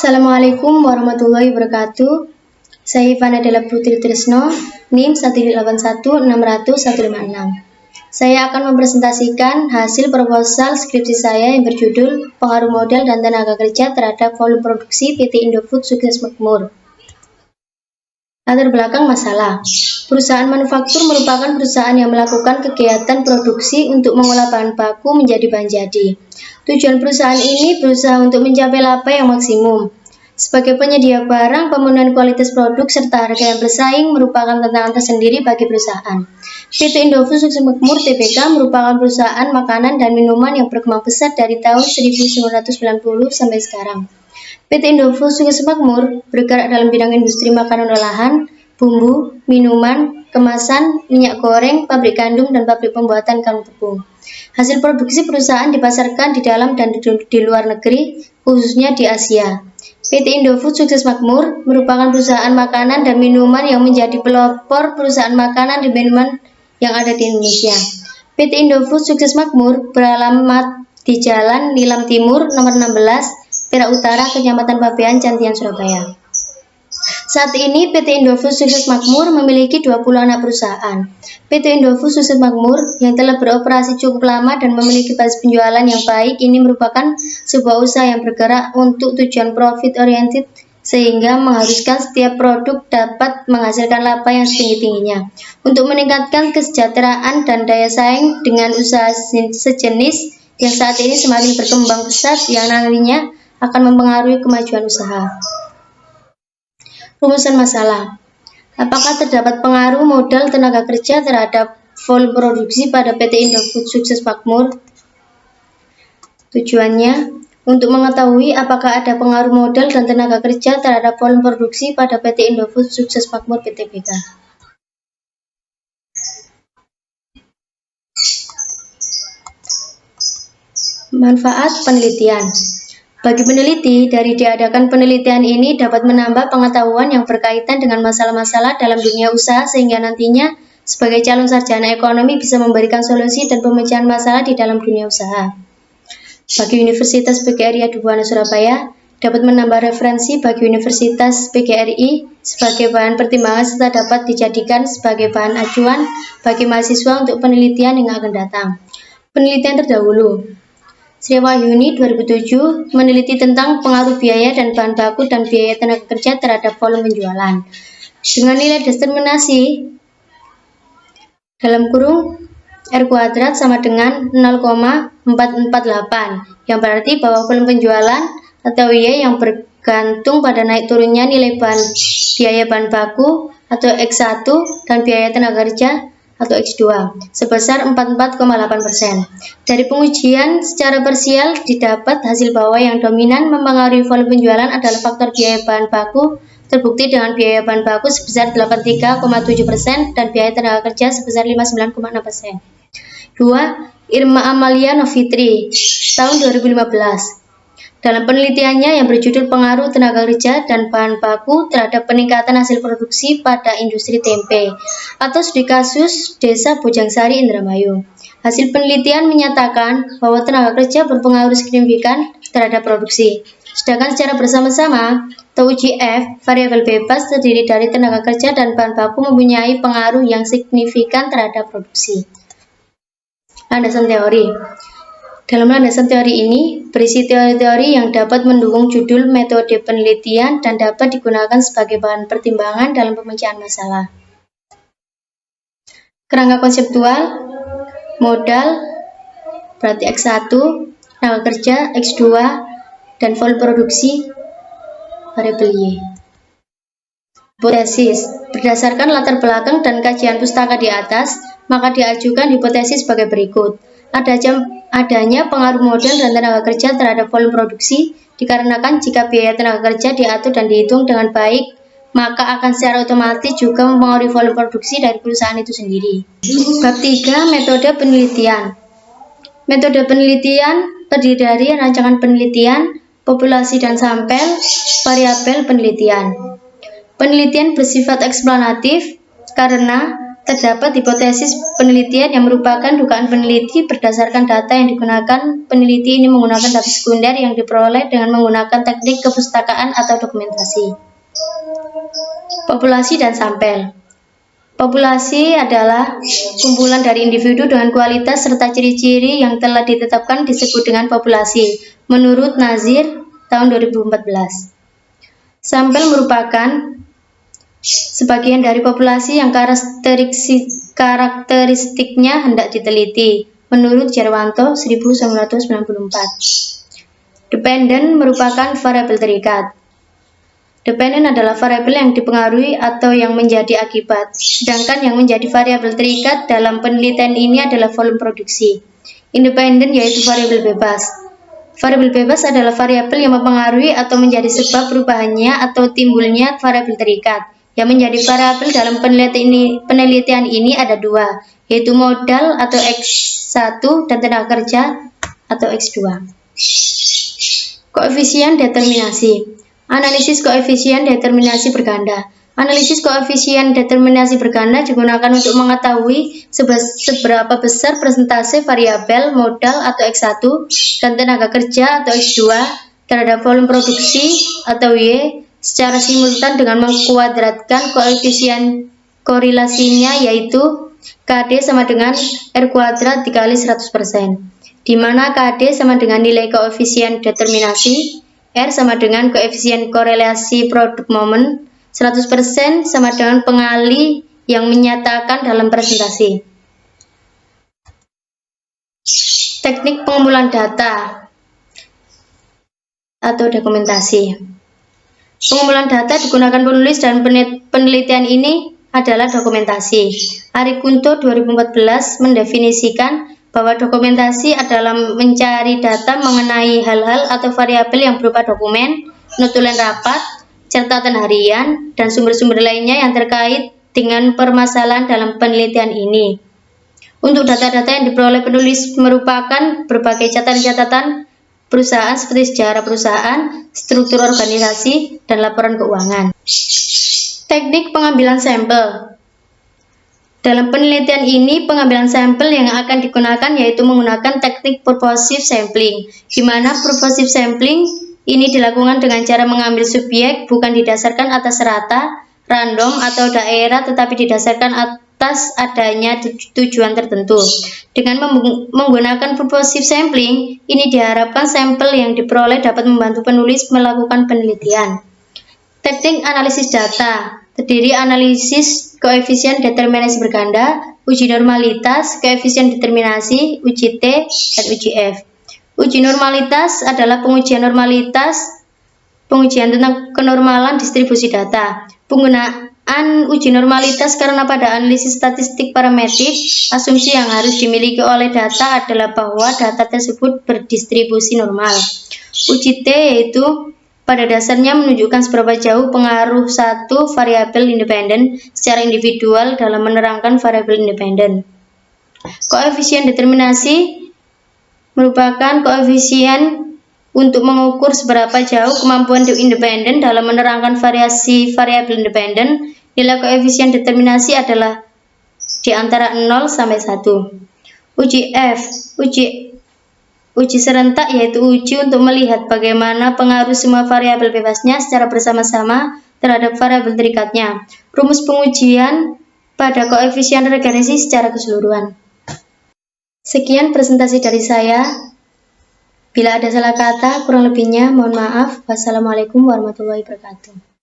Assalamualaikum warahmatullahi wabarakatuh. Saya Ivana Della Putri Trisno, NIM 181600156. Saya akan mempresentasikan hasil proposal skripsi saya yang berjudul Pengaruh Modal dan Tenaga Kerja terhadap Volume Produksi PT Indofood Sukses Makmur. Latar belakang masalah. Perusahaan manufaktur merupakan perusahaan yang melakukan kegiatan produksi untuk mengolah bahan baku menjadi bahan jadi. Tujuan perusahaan ini berusaha untuk mencapai laba yang maksimum. Sebagai penyedia barang, pemenuhan kualitas produk serta harga yang bersaing merupakan tantangan tersendiri bagi perusahaan. PT Indofood Sukses Makmur Tbk merupakan perusahaan makanan dan minuman yang berkembang pesat dari tahun 1990 sampai sekarang. PT Indofood Sukses Makmur bergerak dalam bidang industri makanan olahan, bumbu, minuman, kemasan, minyak goreng, pabrik gandum, dan pabrik pembuatan kalung tepung. Hasil produksi perusahaan dipasarkan di dalam dan di luar negeri, khususnya di Asia. PT Indofood Sukses Makmur merupakan perusahaan makanan dan minuman yang menjadi pelopor perusahaan makanan dan minuman yang ada di Indonesia. PT Indofood Sukses Makmur beralamat di Jalan Nilam Timur, nomor 16, Perak Utara, Kecamatan Pabean, Cantian, Surabaya. Saat ini PT Indofood Sukses Makmur memiliki 20 anak perusahaan. PT Indofood Sukses Makmur yang telah beroperasi cukup lama dan memiliki basis penjualan yang baik ini merupakan sebuah usaha yang bergerak untuk tujuan profit oriented sehingga mengharuskan setiap produk dapat menghasilkan laba yang setinggi-tingginya. Untuk meningkatkan kesejahteraan dan daya saing dengan usaha sejenis yang saat ini semakin berkembang pesat yang nantinya akan mempengaruhi kemajuan usaha. Rumusan masalah. Apakah terdapat pengaruh modal tenaga kerja terhadap volume produksi pada PT Indofood Sukses Makmur? Tujuannya, untuk mengetahui apakah ada pengaruh modal dan tenaga kerja terhadap volume produksi pada PT Indofood Sukses Makmur Tbk. Manfaat penelitian. Bagi peneliti, dari diadakan penelitian ini dapat menambah pengetahuan yang berkaitan dengan masalah-masalah dalam dunia usaha sehingga nantinya sebagai calon sarjana ekonomi bisa memberikan solusi dan pemecahan masalah di dalam dunia usaha. Bagi Universitas PGRI Adubuana Surabaya, dapat menambah referensi bagi Universitas PGRI sebagai bahan pertimbangan serta dapat dijadikan sebagai bahan acuan bagi mahasiswa untuk penelitian yang akan datang. Penelitian terdahulu. Sri Wahyuni 2007 meneliti tentang pengaruh biaya dan bahan baku dan biaya tenaga kerja terhadap volume penjualan. Dengan nilai determinasi dalam kurung R kuadrat sama dengan 0,448, yang berarti bahwa volume penjualan atau Y yang bergantung pada naik turunnya nilai biaya bahan baku atau X1 dan biaya tenaga kerja atau X2 sebesar 44,8%. Dari pengujian secara parsial didapat hasil bahwa yang dominan mempengaruhi volume penjualan adalah faktor biaya bahan baku, terbukti dengan biaya bahan baku sebesar 83,7% dan biaya tenaga kerja sebesar 59,6%. 2. Irma Amalia Novitri tahun 2015. Dalam penelitiannya yang berjudul Pengaruh Tenaga Kerja dan Bahan Baku terhadap Peningkatan Hasil Produksi pada Industri Tempe atau studi kasus Desa Bojangsari, Indramayu. Hasil penelitian menyatakan bahwa tenaga kerja berpengaruh signifikan terhadap produksi. Sedangkan secara bersama-sama, atau UGF, variabel bebas terdiri dari tenaga kerja dan bahan baku mempunyai pengaruh yang signifikan terhadap produksi. Landasan teori. Dalam landasan teori ini, berisi teori-teori yang dapat mendukung judul metode penelitian dan dapat digunakan sebagai bahan pertimbangan dalam pemecahan masalah. Kerangka konseptual, modal, berarti X1, tenaga kerja, X2, dan volume produksi, variabel Y. Hipotesis, berdasarkan latar belakang dan kajian pustaka di atas, maka diajukan hipotesis sebagai berikut. Adanya pengaruh modal dan tenaga kerja terhadap volume produksi dikarenakan jika biaya tenaga kerja diatur dan dihitung dengan baik, maka akan secara otomatis juga mempengaruhi volume produksi dari perusahaan itu sendiri. Bab 3. Metode penelitian. Metode penelitian terdiri dari rancangan penelitian, populasi dan sampel, variabel penelitian. Penelitian bersifat eksplanatif karena Terdapat hipotesis penelitian yang merupakan dugaan peneliti berdasarkan data yang digunakan. Peneliti ini menggunakan data sekunder yang diperoleh dengan menggunakan teknik kepustakaan atau dokumentasi. Populasi dan sampel. Populasi adalah kumpulan dari individu dengan kualitas serta ciri-ciri yang telah ditetapkan disebut dengan populasi, menurut Nazir tahun 2014. Sampel merupakan sebagian dari populasi yang karakteristiknya hendak diteliti, menurut Jarwanto 1994. Dependent merupakan variabel terikat. Dependent adalah variabel yang dipengaruhi atau yang menjadi akibat, sedangkan yang menjadi variabel terikat dalam penelitian ini adalah volume produksi. Independent yaitu variabel bebas. Variabel bebas adalah variabel yang mempengaruhi atau menjadi sebab perubahannya atau timbulnya variabel terikat. Yang menjadi variabel dalam penelitian ini ada dua, yaitu modal atau X1 dan tenaga kerja atau X2. Koefisien determinasi. Analisis koefisien determinasi berganda. Analisis koefisien determinasi berganda digunakan untuk mengetahui seberapa besar persentase variabel modal atau X1 dan tenaga kerja atau X2 terhadap volume produksi atau Y secara simultan dengan mengkuadratkan koefisien korelasinya, yaitu KD sama dengan R kuadrat dikali 100%, di mana KD sama dengan nilai koefisien determinasi, R sama dengan koefisien korelasi produk momen, 100% sama dengan pengali yang menyatakan dalam presentasi. Teknik pengumpulan data atau dokumentasi. Pengumpulan data digunakan penulis dan penelitian ini adalah dokumentasi. Ari Kunto 2014 mendefinisikan bahwa dokumentasi adalah mencari data mengenai hal-hal atau variabel yang berupa dokumen, notulen rapat, catatan harian, dan sumber-sumber lainnya yang terkait dengan permasalahan dalam penelitian ini. Untuk data-data yang diperoleh penulis merupakan berbagai catatan-catatan perusahaan seperti sejarah perusahaan, struktur organisasi, dan laporan keuangan. Teknik pengambilan sampel. Dalam penelitian ini, pengambilan sampel yang akan digunakan yaitu menggunakan teknik purposive sampling, di mana purposive sampling ini dilakukan dengan cara mengambil subjek bukan didasarkan atas rata, random, atau daerah, tetapi didasarkan atas adanya tujuan tertentu. Dengan menggunakan purposive sampling, ini diharapkan sampel yang diperoleh dapat membantu penulis melakukan penelitian. Teknik analisis data terdiri analisis koefisien determinasi berganda, uji normalitas, koefisien determinasi, uji T, dan uji F. Uji normalitas adalah pengujian tentang kenormalan distribusi data. Penggunaan uji normalitas karena pada analisis statistik parametrik, asumsi yang harus dimiliki oleh data adalah bahwa data tersebut berdistribusi normal. Uji T yaitu pada dasarnya menunjukkan seberapa jauh pengaruh satu variabel independen secara individual dalam menerangkan variabel independen. Koefisien determinasi merupakan koefisien untuk mengukur seberapa jauh kemampuan independen dalam menerangkan variasi variabel independen. Nilai koefisien determinasi adalah di antara 0 sampai 1. Uji F, uji serentak yaitu uji untuk melihat bagaimana pengaruh semua variabel bebasnya secara bersama-sama terhadap variabel terikatnya. Rumus pengujian pada koefisien regresi secara keseluruhan. Sekian presentasi dari saya. Bila ada salah kata, kurang lebihnya mohon maaf. Wassalamualaikum warahmatullahi wabarakatuh.